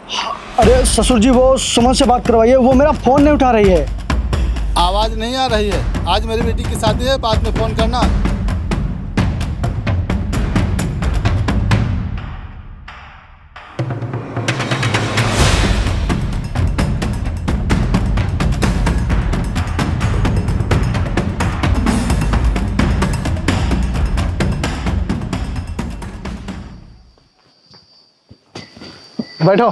अरे ससुर जी, वो सुमन से बात करवाइए, वो मेरा फ़ोन नहीं उठा रही है। आवाज़ नहीं आ रही है। आज मेरी बेटी की शादी है, बाद में फ़ोन करना। बैठो।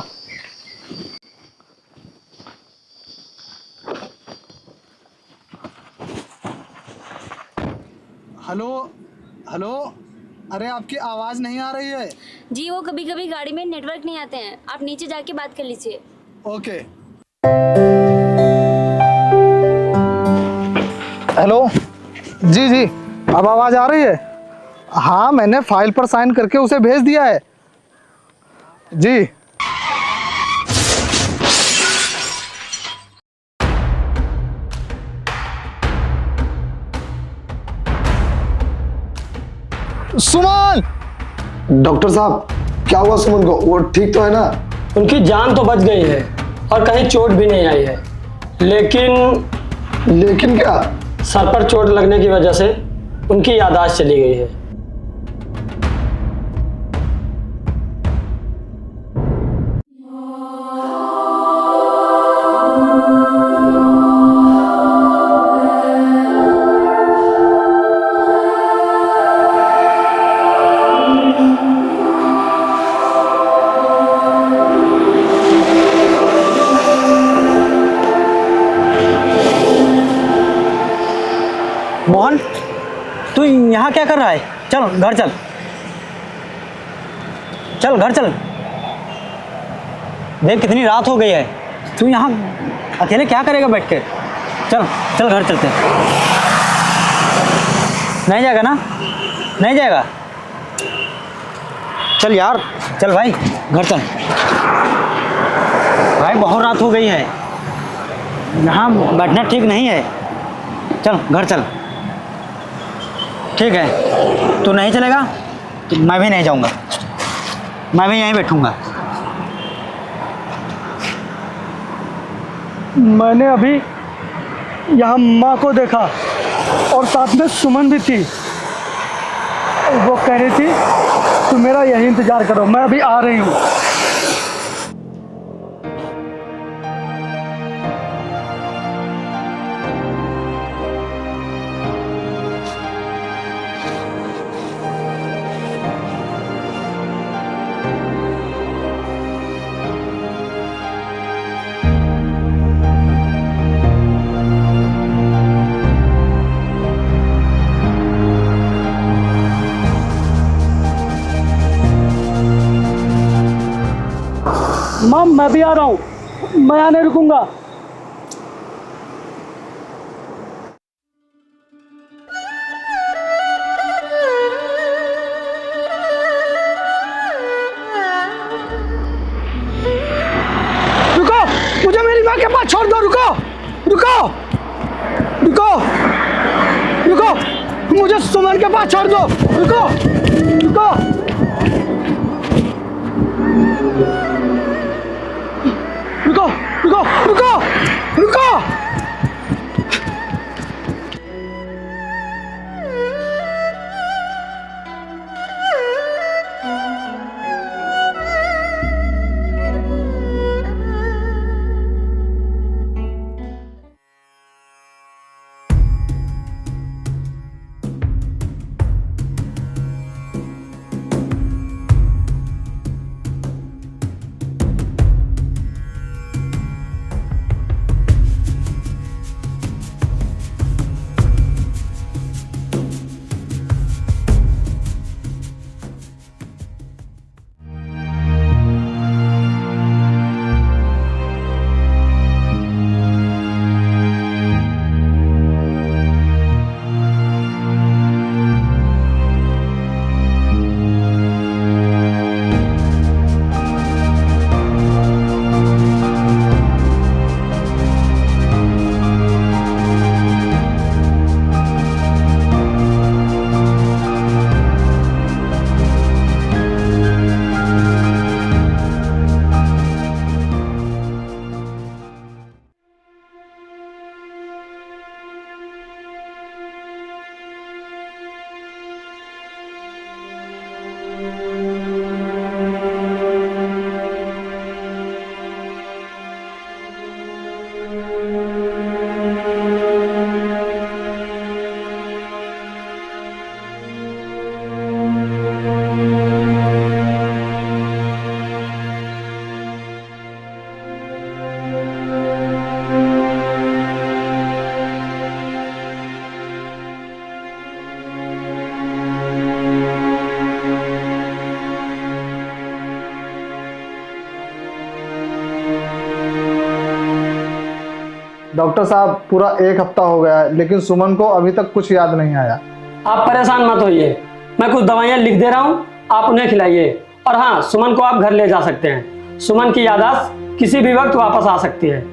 हेलो हेलो, अरे आपकी आवाज़ नहीं आ रही है। जी वो कभी कभी गाड़ी में नेटवर्क नहीं आते हैं, आप नीचे जाके बात कर लीजिए। ओके। हेलो जी जी, अब आवाज़ आ रही है? हाँ, मैंने फाइल पर साइन करके उसे भेज दिया है जी। सुमन! डॉक्टर साहब, क्या हुआ सुमन को? वो ठीक तो है ना? उनकी जान तो बच गई है और कहीं चोट भी नहीं आई है, लेकिन क्या? सर पर चोट लगने की वजह से उनकी याददाश्त चली गई है। मोहन, तू यहाँ क्या कर रहा है? चल घर चल, चल घर चल। देख कितनी रात हो गई है, तू यहाँ अकेले क्या करेगा बैठ के? चल चल घर चलते हैं। नहीं जाएगा ना? नहीं जाएगा? चल यार, चल भाई घर चल। भाई बहुत रात हो गई है, यहाँ बैठना ठीक नहीं है। चल घर चल। ठीक है, तू नहीं चलेगा तो मैं भी नहीं जाऊंगा, मैं भी यहीं बैठूंगा। मैंने अभी यहाँ माँ को देखा और साथ में सुमन भी थी। वो कह रही थी तुम मेरा यही इंतज़ार करो, मैं अभी आ रही हूँ। माँ, मैं भी आ रहा हूँ, मैं यहाँ नहीं रुकूंगा। रुको, मुझे मेरी माँ के पास छोड़ दो। रुको रुको रुको रुको, मुझे सुमन के पास छोड़ दो। रुको रुको रुको रुको रुको रुको। डॉक्टर साहब पूरा 1 हफ्ता हो गया है लेकिन सुमन को अभी तक कुछ याद नहीं आया। आप परेशान मत होइए, मैं कुछ दवाइयाँ लिख दे रहा हूँ, आप उन्हें खिलाइए। और हाँ, सुमन को आप घर ले जा सकते हैं। सुमन की याददाश्त किसी भी वक्त वापस आ सकती है।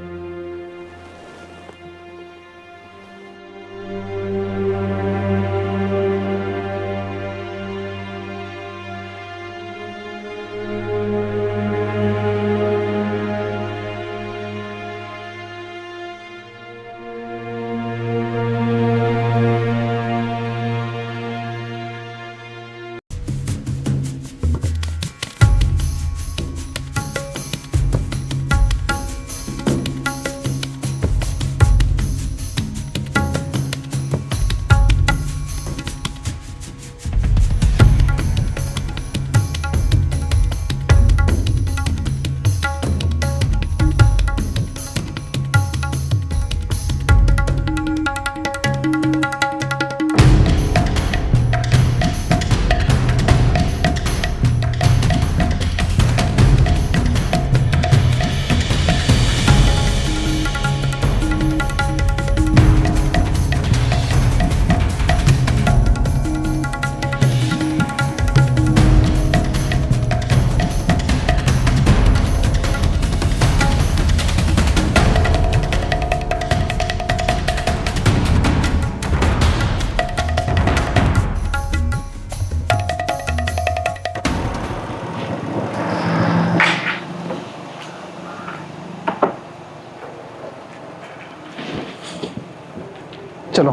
चलो।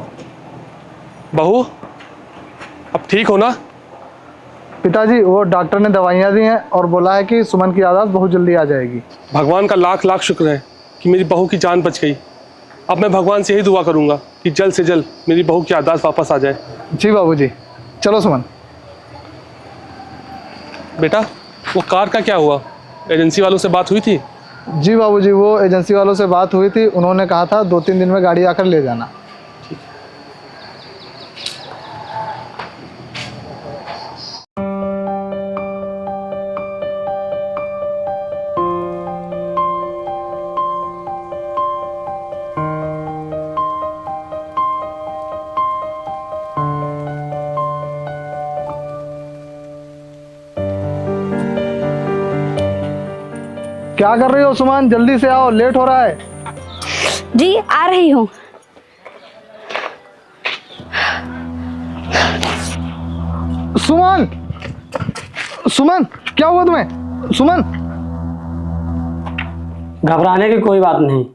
बहू, अब ठीक हो ना? पिताजी, वो डॉक्टर ने दवाइयाँ दी हैं और बोला है कि सुमन की याददाश्त बहुत जल्दी आ जाएगी। भगवान का लाख लाख शुक्र है कि मेरी बहू की जान बच गई। अब मैं भगवान से यही दुआ करूंगा कि जल्द से जल्द मेरी बहू की याददाश्त वापस आ जाए। जी बाबूजी, चलो सुमन। बेटा, वो कार का क्या हुआ? एजेंसी वालों से बात हुई थी? जी बाबूजी, वो एजेंसी वालों से बात हुई थी, उन्होंने कहा था 2-3 दिन में गाड़ी आकर ले जाना। क्या कर रही हो सुमन? जल्दी से आओ, लेट हो रहा है। जी आ रही हूँ। सुमन, सुमन क्या हुआ तुम्हें? सुमन, घबराने की कोई बात नहीं,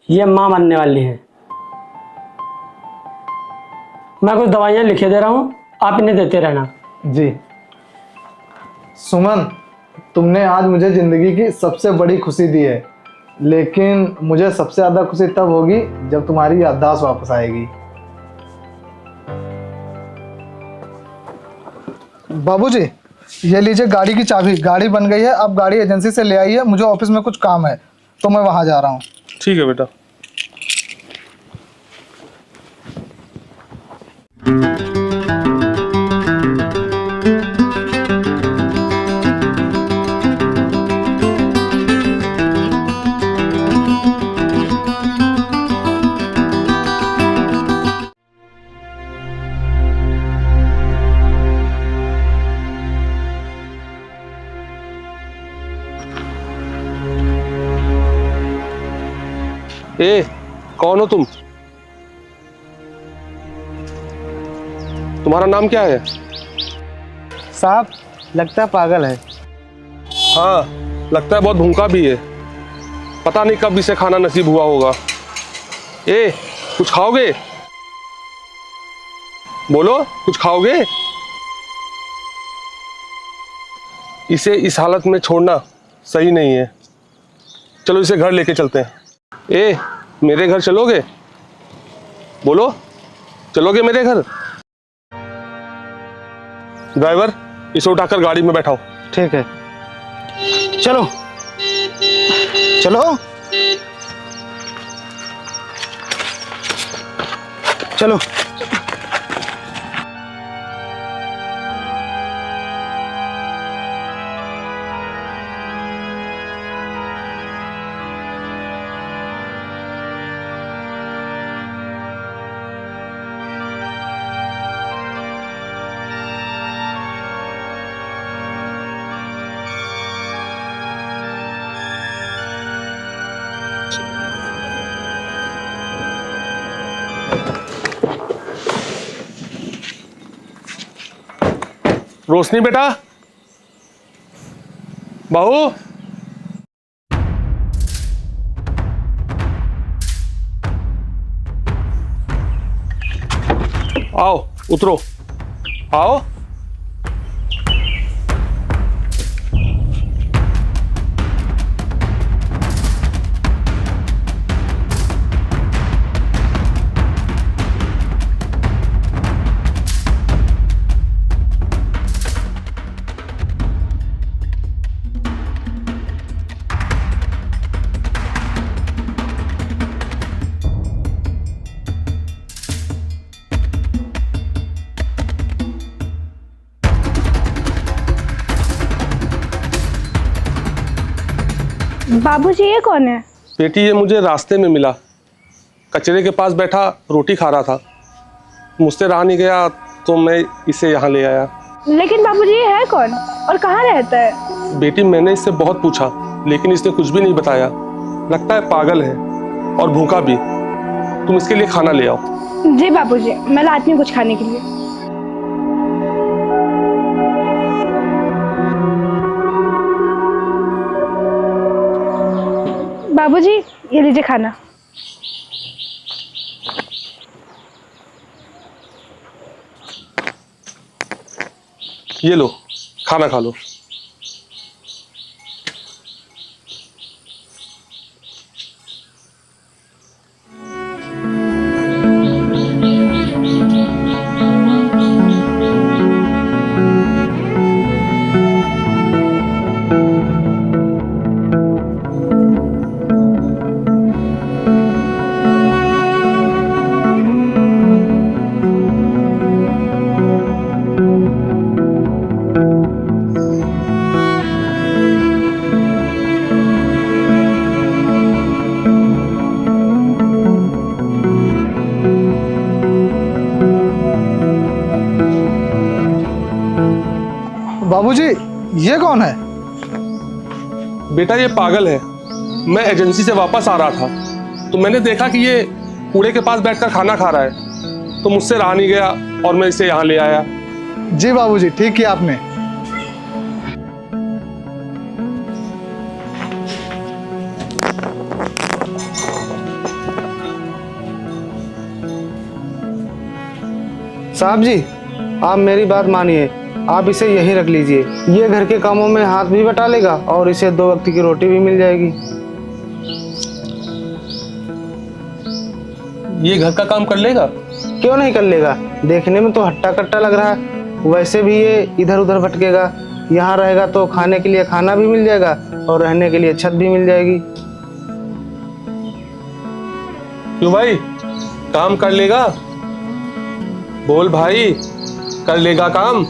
ये माँ बनने वाली है। मैं कुछ दवाइयाँ लिखे दे रहा हूँ, आप इन्हें देते रहना। जी। सुमन, तुमने आज मुझे ज़िंदगी की सबसे बड़ी खुशी दी है, लेकिन मुझे सबसे ज़्यादा खुशी तब होगी जब तुम्हारी याददाश्त वापस आएगी। बाबूजी, ये लीजिए गाड़ी की चाबी। गाड़ी बन गई है, अब गाड़ी एजेंसी से ले आई है। मुझे ऑफिस में कुछ काम है तो मैं वहाँ जा रहा हूँ। ठीक है बेटा। ए, कौन हो तुम? तुम्हारा नाम क्या है? साहब, लगता है पागल है। हाँ, लगता है बहुत भूखा भी है। पता नहीं कब इसे खाना नसीब हुआ होगा। ए, कुछ खाओगे? बोलो, कुछ खाओगे? इसे इस हालत में छोड़ना सही नहीं है। चलो इसे घर लेके चलते हैं। ए, मेरे घर चलोगे? बोलो, चलोगे मेरे घर? ड्राइवर, इसे उठाकर गाड़ी में बैठाओ। ठीक है, चलो चलो चलो। रोशनी बेटा, बहू, आओ उतरो, आओ। बाबूजी ये कौन है? बेटी ये मुझे रास्ते में मिला, कचरे के पास बैठा रोटी खा रहा था, मुझसे रहा नहीं गया तो मैं इसे यहाँ ले आया। लेकिन बाबूजी ये है कौन और कहाँ रहता है? बेटी मैंने इससे बहुत पूछा लेकिन इसने कुछ भी नहीं बताया, लगता है पागल है और भूखा भी। तुम इसके लिए खाना ले आओ। जी बाबूजी, मैं लाती हूँ कुछ खाने के लिए। बाबूजी ये लीजिए खाना। ये लो खाना खा लो। बाबूजी ये कौन है? बेटा ये पागल है। मैं एजेंसी से वापस आ रहा था तो मैंने देखा कि ये कूड़े के पास बैठकर खाना खा रहा है, तो मुझसे रहा नहीं गया और मैं इसे यहाँ ले आया। जी बाबूजी, ठीक किया आपने। साहब जी, आप मेरी बात मानिए, आप इसे यहीं रख लीजिए। ये घर के कामों में हाथ भी बटा लेगा और इसे 2 वक्त की रोटी भी मिल जाएगी। ये घर का काम कर लेगा? क्यों नहीं कर लेगा, देखने में तो हट्टा कट्टा लग रहा है। वैसे भी ये इधर उधर भटकेगा, यहाँ रहेगा तो खाने के लिए खाना भी मिल जाएगा और रहने के लिए छत भी मिल जाएगी। क्यों भाई, काम कर लेगा? बोल भाई, कर लेगा काम?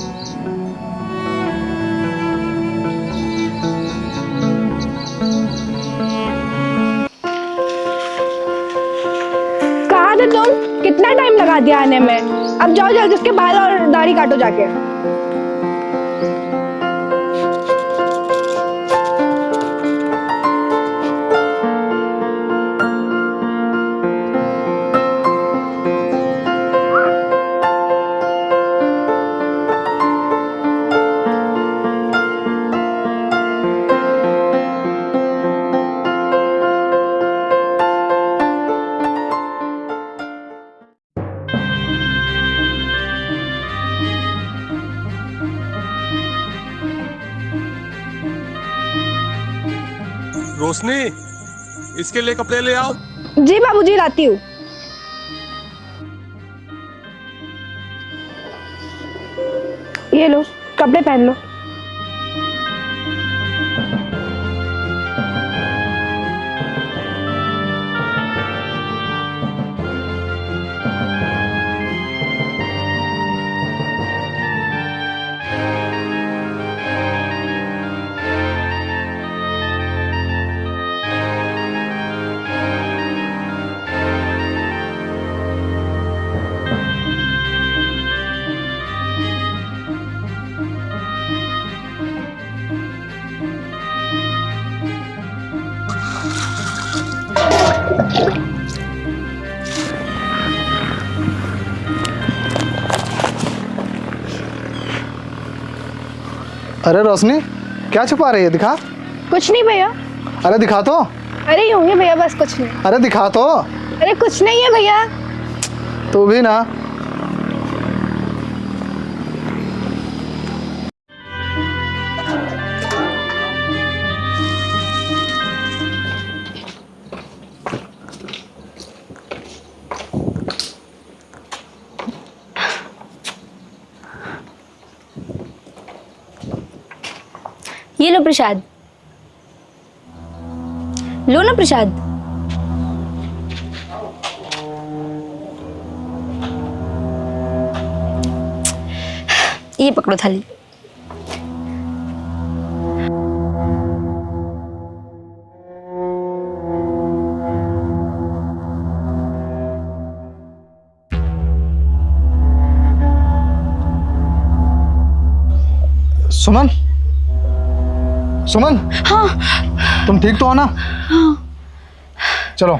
कहाँ थे तुम? कितना टाइम लगा दिया आने में। अब जाओ जल्दी उसके बाल और दाढ़ी काटो जाके। रोशनी, इसके लिए कपड़े ले आओ। जी बाबूजी, लाती हूँ। ये लो, कपड़े पहन लो। अरे रोशनी, क्या छुपा रही है? दिखा। कुछ नहीं भैया। अरे दिखा तो। अरे यूं ही भैया, बस कुछ नहीं। अरे दिखा तो। अरे कुछ नहीं है भैया। तू भी ना। ये लो प्रसाद, लो ना प्रसाद। ये पकड़ो थाली। सुमन, सुमन। हाँ। तुम ठीक तो हो ना? हाँ। चलो।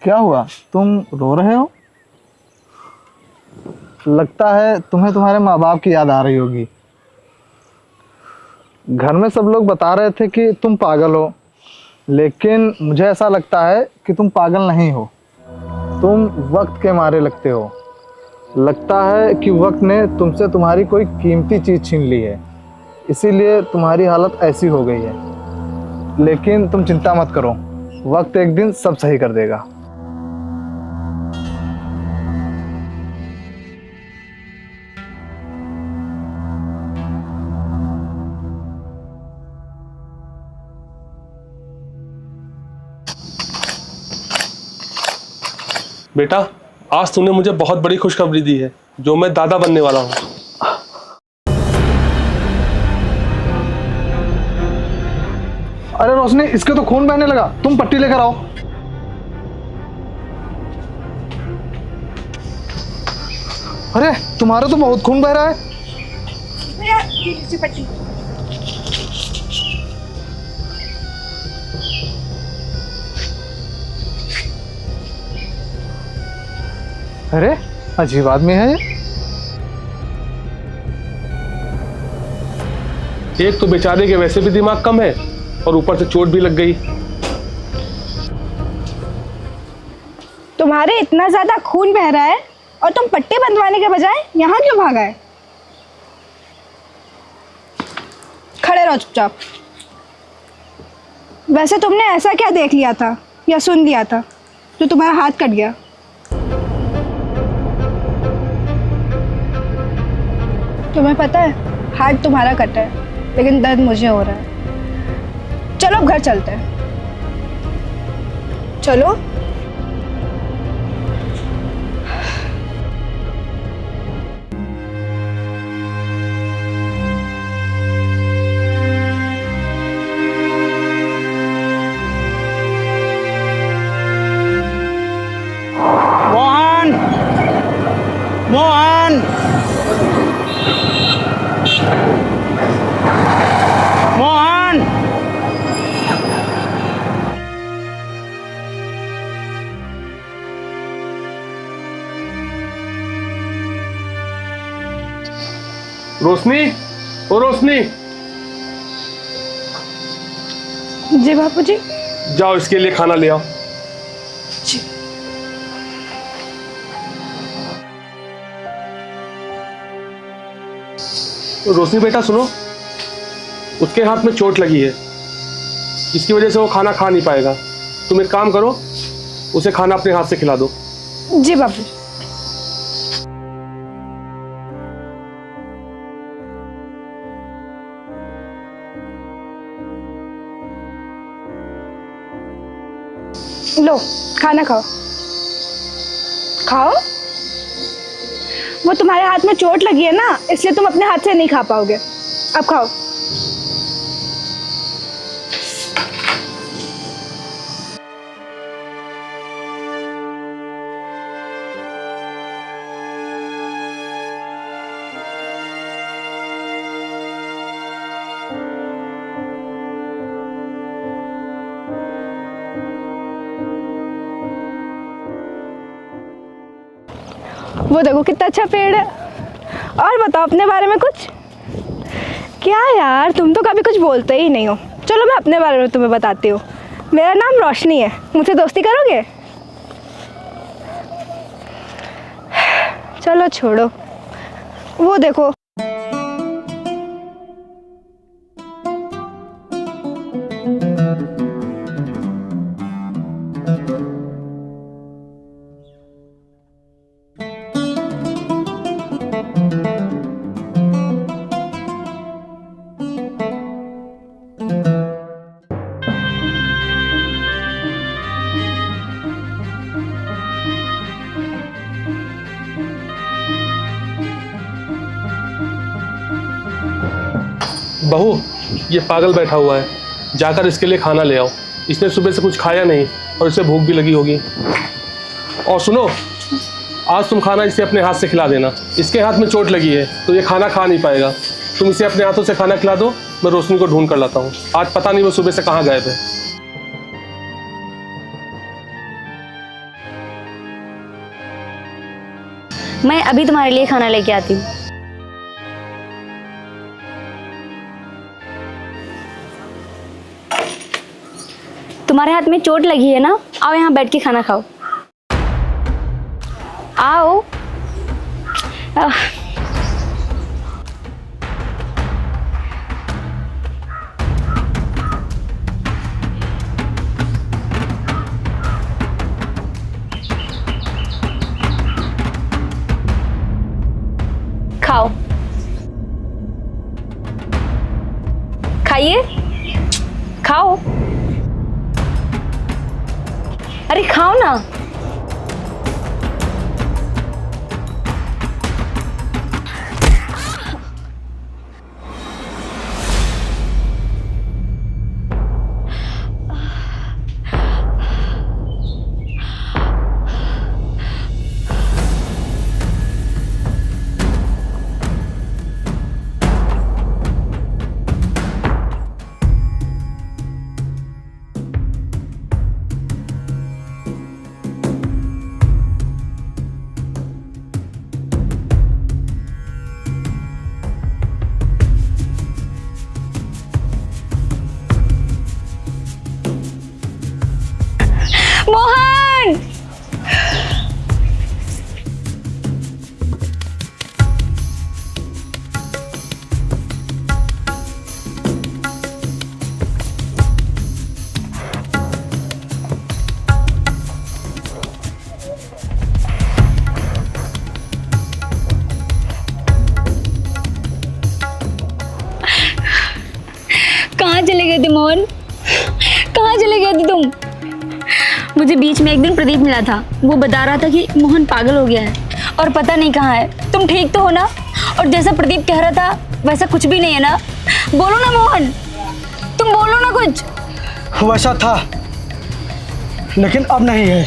क्या हुआ? तुम रो रहे हो? लगता है तुम्हें तुम्हारे माँ बाप की याद आ रही होगी। घर में सब लोग बता रहे थे कि तुम पागल हो, लेकिन मुझे ऐसा लगता है कि तुम पागल नहीं हो। तुम वक्त के मारे लगते हो। लगता है कि वक्त ने तुमसे तुम्हारी कोई कीमती चीज़ छीन ली है, इसीलिए तुम्हारी हालत ऐसी हो गई है। लेकिन तुम चिंता मत करो, वक्त एक दिन सब सही कर देगा। बेटा, आज तूने मुझे बहुत बड़ी खुशखबरी दी है, जो मैं दादा बनने वाला हूँ। अरे रोशनी, इसके तो खून बहने लगा। तुम पट्टी लेकर आओ। अरे तुम्हारा तो बहुत खून बह रहा है। भैया ये पट्टी। अरे अजीब आदमी है ये। एक तो बेचारे के वैसे भी दिमाग कम है और ऊपर से चोट भी लग गई। तुम्हारे इतना ज्यादा खून बह रहा है और तुम पट्टी बंधवाने के बजाय यहाँ क्यों भागा है? खड़े रहो चुपचाप। वैसे तुमने ऐसा क्या देख लिया था या सुन लिया था जो तुम्हारा हाथ कट गया? तुम्हें पता है, हाथ तुम्हारा कटा है लेकिन दर्द मुझे हो रहा है। चलो अब घर चलते हैं। चलो। मोहन, मोहन, मोहन। रोशनी, ओ रोशनी, जी बापूजी। जाओ इसके लिए खाना ले आओ। जी। रोशनी बेटा सुनो, उसके हाथ में चोट लगी है, इसकी वजह से वो खाना खा नहीं पाएगा। तुम एक काम करो, उसे खाना अपने हाथ से खिला दो। जी बापू। लो खाना खाओ। खाओ। वो तुम्हारे हाथ में चोट लगी है ना, इसलिए तुम अपने हाथ से नहीं खा पाओगे। अब खाओ। वो देखो कितना अच्छा पेड़ है। और बताओ अपने बारे में कुछ। क्या यार, तुम तो कभी कुछ बोलते ही नहीं हो। चलो मैं अपने बारे में तुम्हें बताती हूँ। मेरा नाम रोशनी है, मुझसे दोस्ती करोगे? चलो छोड़ो, वो देखो। बहू, ये पागल बैठा हुआ है, जाकर इसके लिए खाना ले आओ। इसने सुबह से कुछ खाया नहीं और इसे भूख भी लगी होगी। और सुनो, आज तुम खाना इसे अपने हाथ से खिला देना। इसके हाथ में चोट लगी है तो ये खाना खा नहीं पाएगा। तुम इसे अपने हाथों से खाना खिला दो, मैं रोशनी को ढूंढ कर लाता हूँ। आज पता नहीं वो सुबह से कहाँ गए थे। मैं अभी तुम्हारे लिए खाना लेके आती हूँ। तुम्हारे हाथ में चोट लगी है ना, आओ यहाँ बैठ के खाना खाओ। आओ। खाओ, खाइए, खाओ। अरे खाओ ना। मोहन, कहाँ चले गए थे मोहन? कहाँ चले गए थे तुम? मुझे बीच में एक दिन प्रदीप मिला था, वो बता रहा था कि मोहन पागल हो गया है और पता नहीं कहाँ है। तुम ठीक तो हो ना? और जैसा प्रदीप कह रहा था वैसा कुछ भी नहीं है ना? बोलो ना मोहन, तुम बोलो ना कुछ। वैसा था लेकिन अब नहीं है।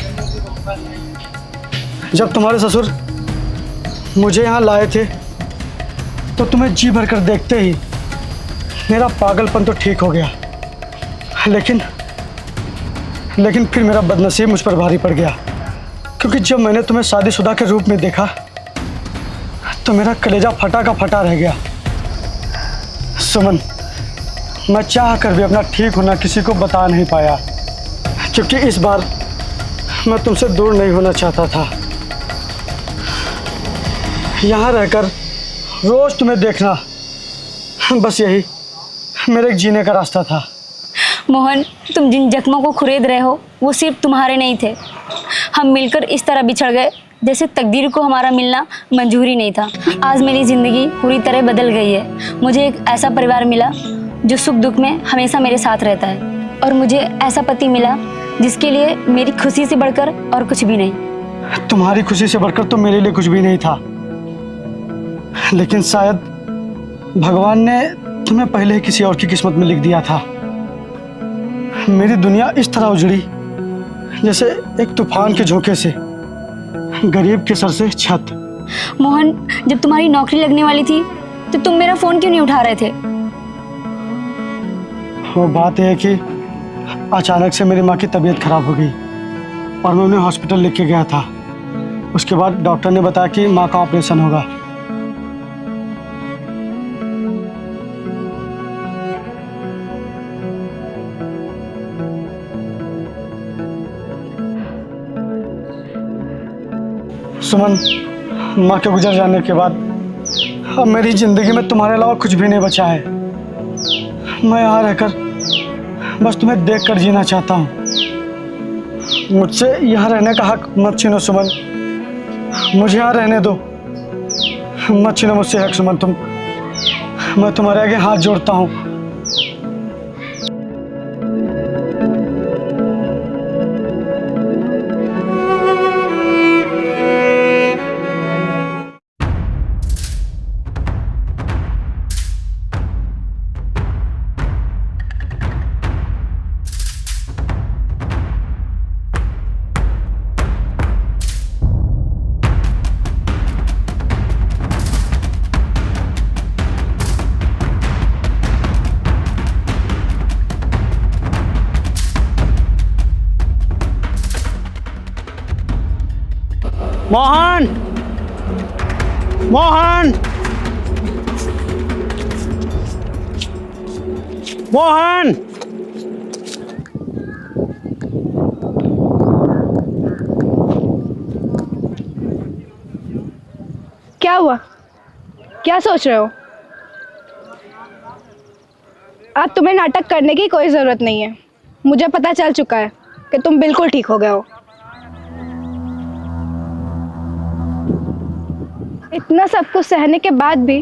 जब तुम्हारे ससुर मुझे यहाँ लाए थे तो तुम्हें जी भर कर देखते ही मेरा पागलपन तो ठीक हो गया, लेकिन फिर मेरा बदनसीब मुझ पर भारी पड़ गया। क्योंकि जब मैंने तुम्हें शादीशुदा के रूप में देखा तो मेरा कलेजा फटा का फटा रह गया। सुमन, मैं चाह कर भी अपना ठीक होना किसी को बता नहीं पाया, क्योंकि इस बार मैं तुमसे दूर नहीं होना चाहता था। यहाँ रहकर रोज तुम्हें देखना, बस यही मेरे जीने का रास्ता था। मोहन, तुम जिन जख्मों को खुरेद रहे हो वो सिर्फ तुम्हारे नहीं थे। हम मिलकर इस तरह बिछड़ गए जैसे तकदीर को हमारा मिलना मंजूरी नहीं था। आज मेरी ज़िंदगी पूरी तरह बदल गई है। मुझे एक ऐसा परिवार मिला जो सुख दुख में हमेशा मेरे साथ रहता है, और मुझे ऐसा पति मिला जिसके लिए मेरी खुशी से बढ़कर और कुछ भी नहीं। तुम्हारी खुशी से बढ़कर तो मेरे लिए कुछ भी नहीं था, लेकिन शायद भगवान ने तुम्हें पहले ही किसी और की किस्मत में लिख दिया था। मेरी दुनिया इस तरह उजड़ी जैसे एक तूफान के झोंके से गरीब के सर से छत। मोहन, जब तुम्हारी नौकरी लगने वाली थी तो तुम मेरा फोन क्यों नहीं उठा रहे थे? वो बात है कि अचानक से मेरी माँ की तबीयत खराब हो गई और मैं उन्हें हॉस्पिटल लेके गया था। उसके बाद डॉक्टर ने बताया कि माँ का ऑपरेशन होगा। सुमन, माँ के गुजर जाने के बाद अब मेरी ज़िंदगी में तुम्हारे अलावा कुछ भी नहीं बचा है। मैं यहाँ रहकर बस तुम्हें देख कर जीना चाहता हूँ। मुझसे यहाँ रहने का हक मत छीनो सुमन, मुझे यहाँ रहने दो। मत छीनो मुझसे हक सुमन। मैं तुम्हारे आगे हाथ जोड़ता हूँ। मोहन, मोहन, मोहन। क्या हुआ? क्या सोच रहे हो? अब तुम्हें नाटक करने की कोई ज़रूरत नहीं है। मुझे पता चल चुका है कि तुम बिल्कुल ठीक हो गए हो। इतना सब कुछ सहने के बाद भी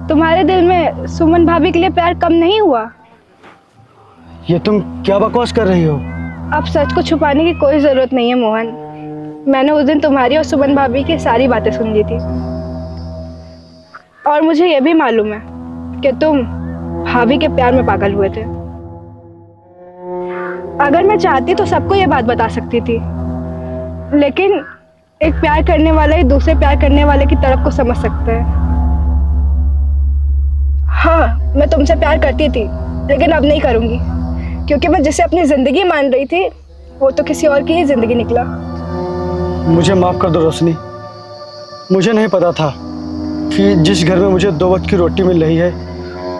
तुम्हारे दिल में सुमन भाभी के लिए प्यार कम नहीं हुआ? ये तुम क्या बकवास कर रही हो? अब सच को छुपाने की कोई ज़रूरत नहीं है मोहन। मैंने उस दिन तुम्हारी और सुमन भाभी की सारी बातें सुन ली थी, और मुझे यह भी मालूम है कि तुम भाभी के प्यार में पागल हुए थे। अगर मैं चाहती तो सबको ये बात बता सकती थी, लेकिन एक प्यार करने वाला ही दूसरे प्यार करने वाले की तरफ को समझ सकता है। हाँ, मैं तुमसे प्यार करती थी, लेकिन अब नहीं करूँगी, क्योंकि मैं जिसे अपनी ज़िंदगी मान रही थी वो तो किसी और की ही ज़िंदगी निकला। मुझे माफ़ कर दो रोशनी। मुझे नहीं पता था कि जिस घर में मुझे 2 वक्त की रोटी मिल रही है,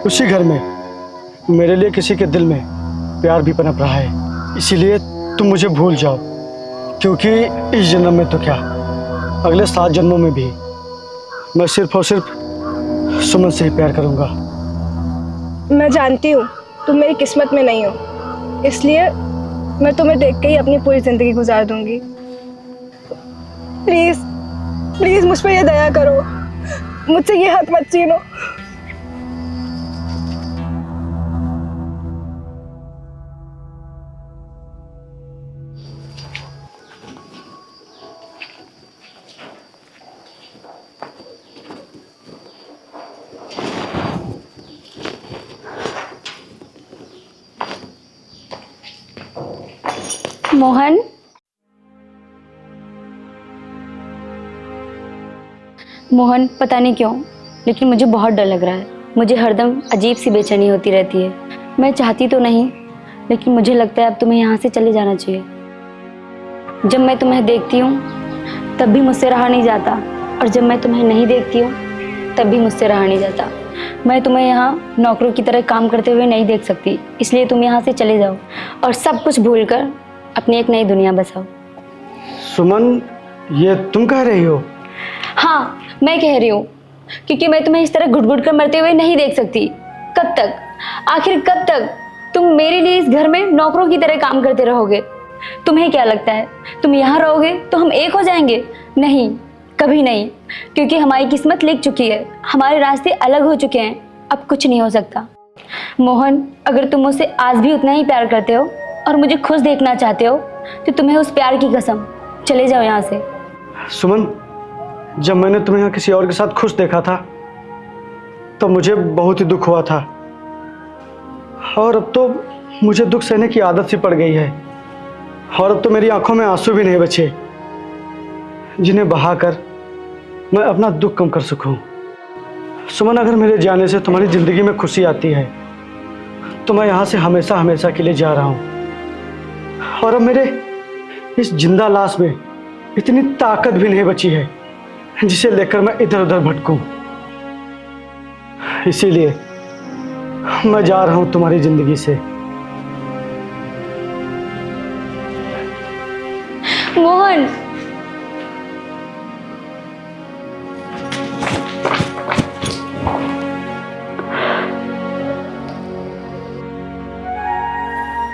उसी घर में मेरे लिए किसी के दिल में प्यार भी पनप रहा है। इसीलिए तुम मुझे भूल जाओ, क्योंकि इस जन्म में तो क्या, अगले 7 जन्मों में भी मैं सिर्फ और सिर्फ सुमन से ही प्यार करूंगा। मैं जानती हूँ तुम मेरी किस्मत में नहीं हो, इसलिए मैं तुम्हें देख के ही अपनी पूरी ज़िंदगी गुजार दूंगी। प्लीज़ प्लीज़ मुझ पर ये दया करो, मुझसे ये हक मत छीनो। मोहन, मोहन, पता नहीं क्यों लेकिन मुझे बहुत डर लग रहा है। मुझे हरदम अजीब सी बेचैनी होती रहती है। मैं चाहती तो नहीं, लेकिन मुझे लगता है अब तुम्हें यहाँ से चले जाना चाहिए। जब मैं तुम्हें देखती हूँ तब भी मुझसे रहा नहीं जाता, और जब मैं तुम्हें नहीं देखती हूँ तब भी मुझसे रहा नहीं जाता। मैं तुम्हें यहाँ नौकरों की तरह काम करते हुए नहीं देख सकती, इसलिए तुम यहाँ से चले जाओ और सब कुछ भूल कर अपनी एक नई दुनिया बसाओ। सुमन, ये तुम कह रही हो? हाँ, मैं कह रही हूँ, क्योंकि मैं तुम्हें इस तरह घुट-घुट कर मरते हुए नहीं देख सकती। कब तक, आखिर कब तक तुम मेरे लिए इस घर में नौकरों की तरह काम करते रहोगे? तुम्हें क्या लगता है तुम यहाँ रहोगे तो हम एक हो जाएंगे? नहीं, कभी नहीं, क्योंकि हमारी किस्मत लिख चुकी है, हमारे रास्ते अलग हो चुके हैं, अब कुछ नहीं हो सकता। मोहन, अगर तुम मुझसे आज भी उतना ही प्यार करते हो और मुझे खुश देखना चाहते हो तो तुम्हें उस प्यार की कसम, चले जाओ यहाँ से। सुमन, जब मैंने तुम्हें यहाँ किसी और के साथ खुश देखा था तो मुझे बहुत ही दुख हुआ था, और अब तो मुझे दुख सहने की आदत सी पड़ गई है, और अब तो मेरी आंखों में आंसू भी नहीं बचे जिन्हें बहाकर मैं अपना दुख कम कर सकूं। सुमन, अगर मेरे जाने से तुम्हारी ज़िंदगी में खुशी आती है तो मैं यहाँ से हमेशा हमेशा के लिए जा रहा हूँ, और अब मेरे इस जिंदा लाश में इतनी ताकत भी नहीं बची है जिसे लेकर मैं इधर उधर भटकूं। इसीलिए मैं जा रहा हूं तुम्हारी जिंदगी से। मोहन,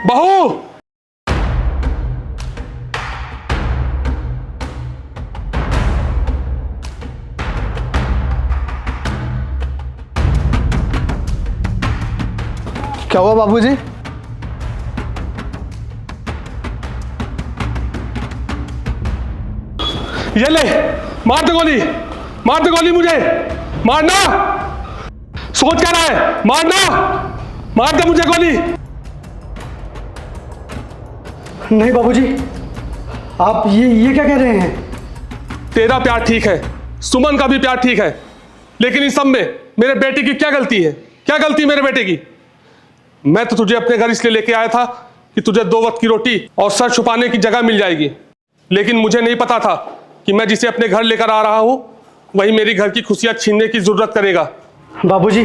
बहू, क्या हुआ बाबूजी? ये ले, मार दे गोली, मार दे गोली मुझे, मारना। सोच क्या रहा है? मारना, मार दे मुझे गोली। नहीं बाबूजी, आप ये क्या कह रहे हैं? तेरा प्यार ठीक है, सुमन का भी प्यार ठीक है, लेकिन इस सब में मेरे बेटे की क्या गलती है? क्या गलती मेरे बेटे की? मैं तो तुझे अपने घर इसलिए लेके आया था कि तुझे 2 वक्त की रोटी और सर छुपाने की जगह मिल जाएगी, लेकिन मुझे नहीं पता था कि मैं जिसे अपने घर लेकर आ रहा हूं वही मेरी घर की खुशियां छीनने की जरूरत करेगा। बाबूजी,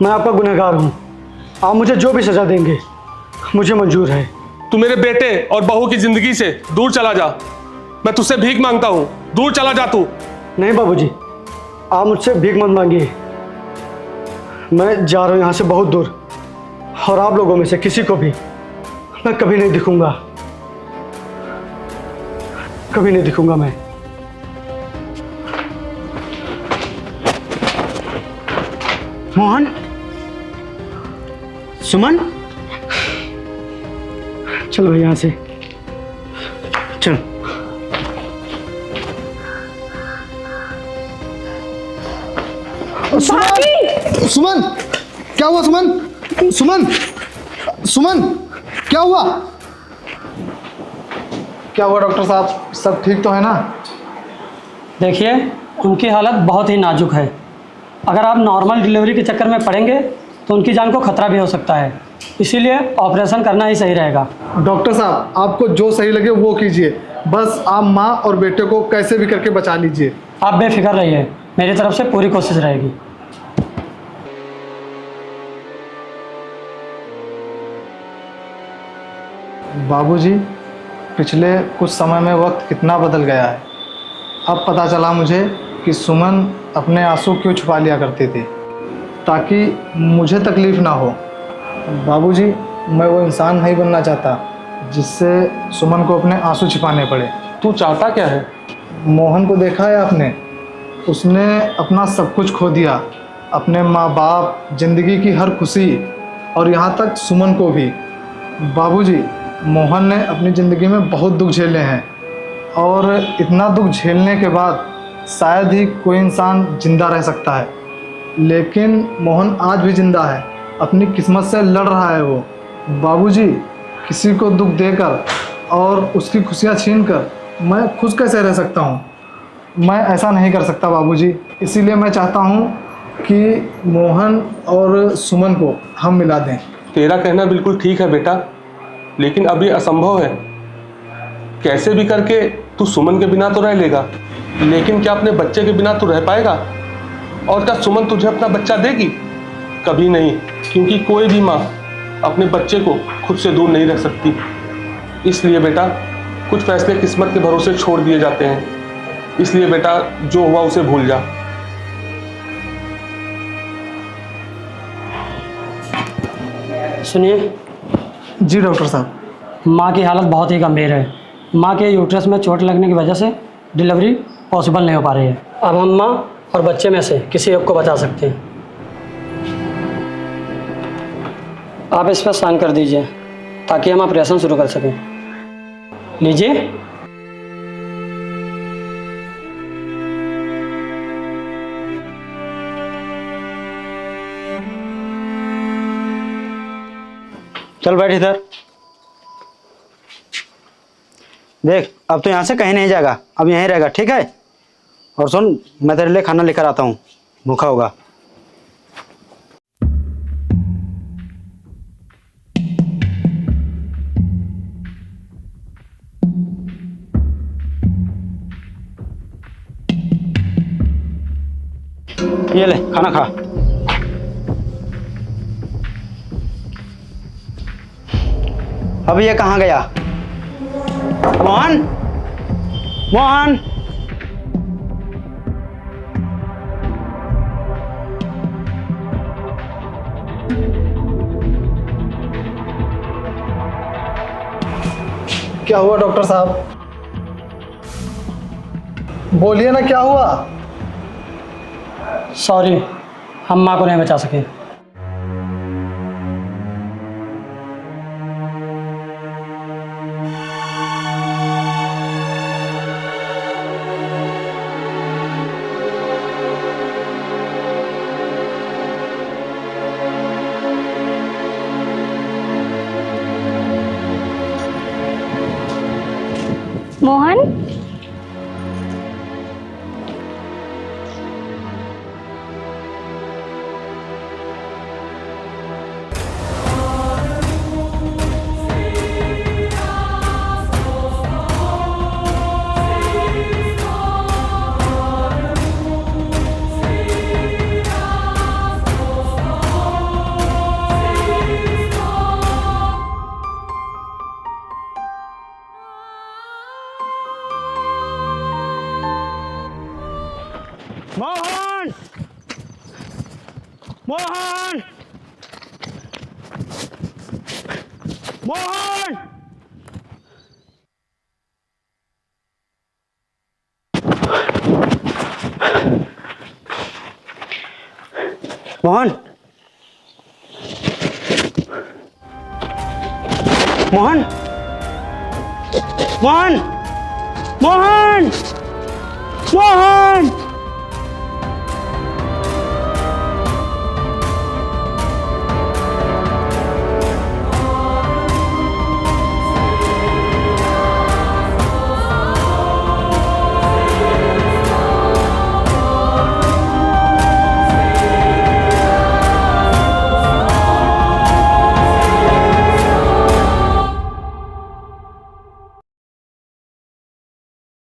मैं आपका गुनहगार हूँ। आप मुझे जो भी सजा देंगे मुझे मंजूर है। तू मेरे बेटे और बहू की जिंदगी से दूर चला जा। मैं तुझसे भीख मांगता हूं, दूर चला जा तू। नहीं बाबूजी, आप मुझसे भीख मत मांगिए। मैं जा रहा हूँ यहाँ से बहुत दूर, और आप लोगों में से किसी को भी मैं कभी नहीं दिखूंगा, कभी नहीं दिखूंगा मैं। मोहन, सुमन, चल भाई यहाँ से चल। सुमन, क्या हुआ सुमन? सुमन, सुमन, क्या हुआ? क्या हुआ डॉक्टर साहब, सब ठीक तो है ना? देखिए, उनकी हालत बहुत ही नाजुक है। अगर आप नॉर्मल डिलीवरी के चक्कर में पड़ेंगे तो उनकी जान को खतरा भी हो सकता है, इसीलिए ऑपरेशन करना ही सही रहेगा। डॉक्टर साहब, आपको जो सही लगे वो कीजिए, बस आप माँ और बेटे को कैसे भी करके बचा लीजिए। आप बेफिक्र रहिए, मेरी तरफ से पूरी कोशिश रहेगी। बाबूजी, पिछले कुछ समय में वक्त कितना बदल गया है। अब पता चला मुझे कि सुमन अपने आंसू क्यों छुपा लिया करती थी, ताकि मुझे तकलीफ़ ना हो। बाबूजी, मैं वो इंसान नहीं बनना चाहता जिससे सुमन को अपने आंसू छिपाने पड़े। तू चाहता क्या है? मोहन को देखा है आपने? उसने अपना सब कुछ खो दिया, अपने माँ बाप, ज़िंदगी की हर खुशी, और यहाँ तक सुमन को भी। बाबूजी, मोहन ने अपनी ज़िंदगी में बहुत दुख झेले हैं, और इतना दुख झेलने के बाद शायद ही कोई इंसान ज़िंदा रह सकता है, लेकिन मोहन आज भी ज़िंदा है, अपनी किस्मत से लड़ रहा है वो। बाबूजी, किसी को दुख देकर और उसकी खुशियाँ छीनकर मैं खुश कैसे रह सकता हूँ? मैं ऐसा नहीं कर सकता बाबूजी। इसीलिए मैं चाहता हूँ कि मोहन और सुमन को हम मिला दें। तेरा कहना बिल्कुल ठीक है बेटा, लेकिन अभी असंभव है। कैसे भी करके तू सुमन के बिना तो रह लेगा, लेकिन क्या अपने बच्चे के बिना तू रह पाएगा? और क्या सुमन तुझे अपना बच्चा देगी? कभी नहीं, क्योंकि कोई भी माँ अपने बच्चे को खुद से दूर नहीं रख सकती। इसलिए बेटा, कुछ फैसले किस्मत के भरोसे छोड़ दिए जाते हैं। इसलिए बेटा, जो हुआ उसे भूल जा। सुनिए जी डॉक्टर साहब। माँ की हालत बहुत ही गंभीर है। माँ के यूट्रस में चोट लगने की वजह से डिलीवरी पॉसिबल नहीं हो पा रही है। अब हम माँ और बच्चे में से किसी एक को बचा सकते हैं। आप इस पर साइन कर दीजिए ताकि हम ऑपरेशन शुरू कर सकें। लीजिए। चल बैठ इधर। देख, अब तो यहाँ से कहीं नहीं जाएगा, अब यहीं रहेगा, ठीक है? और सुन, मैं तेरे लिए खाना लेकर आता हूँ, भूखा होगा। ये ले खाना खा। अब ये कहाँ गया? मोहन, मोहन। क्या हुआ डॉक्टर साहब? बोलिए ना, क्या हुआ? सॉरी, हम माँ को नहीं बचा सके। मोहन, मोहन, मोहन, मोहन। मोहन, मोहन, मोहन, मोहन, मोहन।